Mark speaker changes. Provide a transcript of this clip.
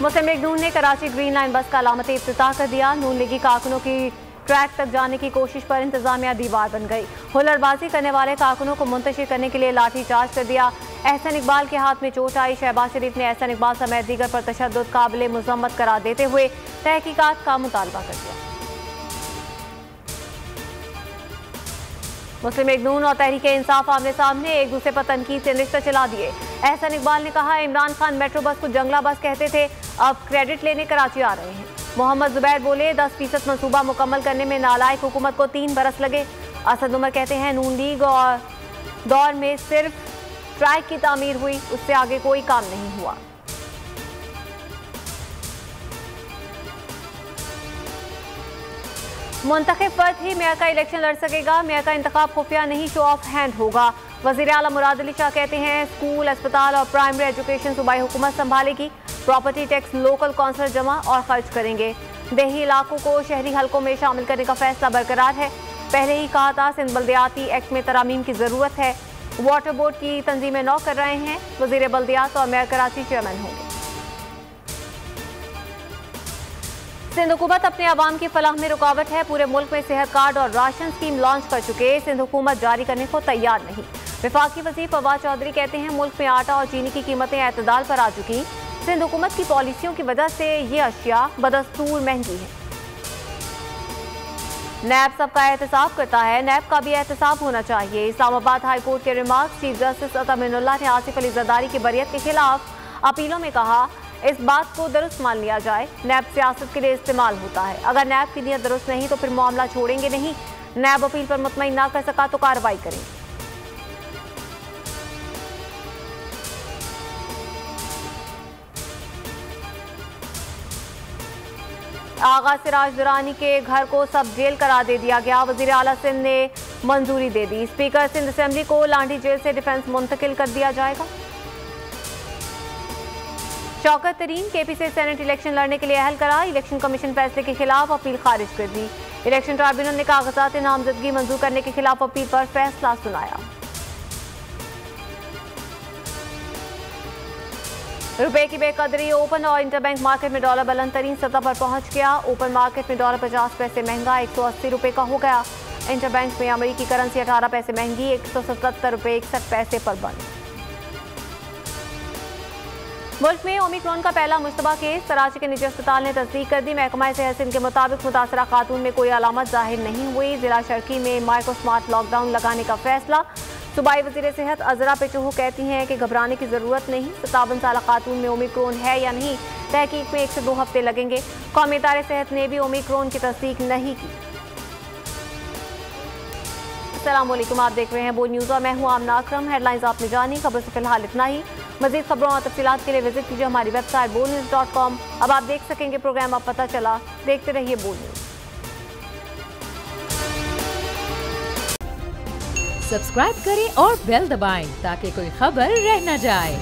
Speaker 1: मुस्लिम league नून ने Karachi green line बस का अलामती इफ्तिताह कर दिया। नून लीगी कारकुनों की ट्रैक तक जाने की कोशिश पर इंतजामिया दीवार बन गई। हुल्लड़बाजी करने वाले कारकुनों को मुंतशिर करने के लिए लाठी चार्ज कर दिया। एहसन इकबाल के हाथ में चोट आई। शहबाज शरीफ ने एहसन इकबाल समेत दीगर पर तशद्दुद काबिल मुज़म्मत करार देते हुए तहकीकात का मुतालबा कर दिया। मुस्लिम लीग नून और तहरीके इंसाफ आमने सामने एक दूसरे पर तनकीद से निश्चित चला दिए। एहसन इकबाल ने कहा, इमरान खान मेट्रो बस को जंगला बस कहते थे, अब क्रेडिट लेने कराची आ रहे हैं। मोहम्मद जुबैर बोले, 10% मनसूबा मुकम्मल करने में नालायक हुकूमत को 3 बरस लगे। असद उमर कहते हैं, नून लीग और दौर में सिर्फ ट्रैक की तामीर हुई, उससे आगे कोई काम नहीं हुआ। मुंतखब फर्द ही मेयर का इलेक्शन लड़ सकेगा। मेयर का इंतखाब खुफिया नहीं, शो ऑफ हैंड होगा। वज़ीर आला मुराद अली शाह कहते हैं, स्कूल, अस्पताल और प्राइमरी एजुकेशन सूबाई हुकूमत संभालेगी। प्रॉपर्टी टैक्स लोकल कौंसिल जमा और खर्च करेंगे। देही इलाकों को शहरी हलकों में शामिल करने का फैसला बरकरार है। पहले ही कहा था, सिंध बल्दियाती एक्ट में तरामीम की जरूरत है। वाटर बोर्ड की तंजीमें नौ कर रहे हैं। वज़ीर बल्दियात और मेयर कराची चेयरमैन होंगे। सिंध हुकूमत अपने आवाम की फलाह में रुकावट है। पूरे मुल्क में सेहत कार्ड और राशन स्कीम लॉन्च कर चुके, सिंध हुकूमत जारी करने को तैयार नहीं। वफाकी वज़ीर फवाद चौधरी कहते हैं, मुल्क में आटा और चीनी की कीमतें एतदाल पर आ चुकी। सिंध हुकूमत की पॉलिसियों की वजह से ये अशिया बदस्तूर महंगी है। नैब सबका एहतसाब करता है, नैब का भी एहतसाब होना चाहिए। इस्लामाबाद हाई कोर्ट के रिमार्क्स। चीफ जस्टिस अता मिनुल्लाह ने आसिफ अली जरदारी की बरियत के खिलाफ अपीलों में कहा, इस बात को दुरुस्त मान लिया जाए, नैब सियासत के लिए इस्तेमाल होता है। अगर नैब की नीयत दुरुस्त नहीं तो फिर मामला छोड़ेंगे नहीं। नैब अपील पर मुतमईन ना कर सका तो कार्रवाई करेंगे। आगा सिराज दुरानी के घर को सब जेल करार दे दिया गया। वज़ीर आला सिंध ने मंजूरी दे दी। स्पीकर सिंध असेंबली को लांडी जेल से डिफेंस मुंतकिल कर दिया जाएगा। शौकत तरीन केपी से सेनेट इलेक्शन लड़ने के लिए अहल करा। इलेक्शन कमीशन फैसले के खिलाफ अपील खारिज कर दी। इलेक्शन ट्राइब्यूनल ने कागजात नामजदगी मंजूर करने के खिलाफ अपील पर फैसला सुनाया। रुपए की बेकदरी। ओपन और इंटरबैंक मार्केट में डॉलर बुलंद तरीन सतह पर पहुंच गया। ओपन मार्केट में डॉलर 50 पैसे महंगा 180 रुपए का हो गया। इंटरबैंक में अमेरिकी करेंसी 18 पैसे महंगी 177 रुपए 61 पैसे पर बंद। मुल्क में ओमिक्रॉन का पहला मुश्तबा केस। कराची के निजी अस्पताल ने तस्दीक कर दी। महकमा सेहत सिंध के मुताबिक मुतासरा खातून में कोई अलामत जाहिर नहीं हुई। जिला शर्की में माइक्रो स्मार्ट लॉकडाउन लगाने का फैसला। सूबाई वज़ीर सेहत अजरा पेचूहू कहती हैं कि घबराने की जरूरत नहीं। 57 साल खातून में ओमिक्रॉन है या नहीं, तहकीक में 1 से 2 हफ्ते लगेंगे। कौमी इदारे सेहत ने भी ओमिक्रॉन की तस्दीक नहीं की। अस्सलाम वालेकुम, आप देख रहे हैं बोल न्यूज़ और मैं हूं आमना अकरम। हेडलाइंस आपने जानी, खबर से फिलहाल इतना ही। मज़ीद खबरों और तफसीलात के लिए विजिट कीजिए हमारी वेबसाइट bolnews.com। अब आप देख सकेंगे प्रोग्राम, अब पता चला। देखते रहिए बोल न्यूज़।
Speaker 2: सब्सक्राइब करें और बेल दबाएं ताकि कोई खबर रह न जाए।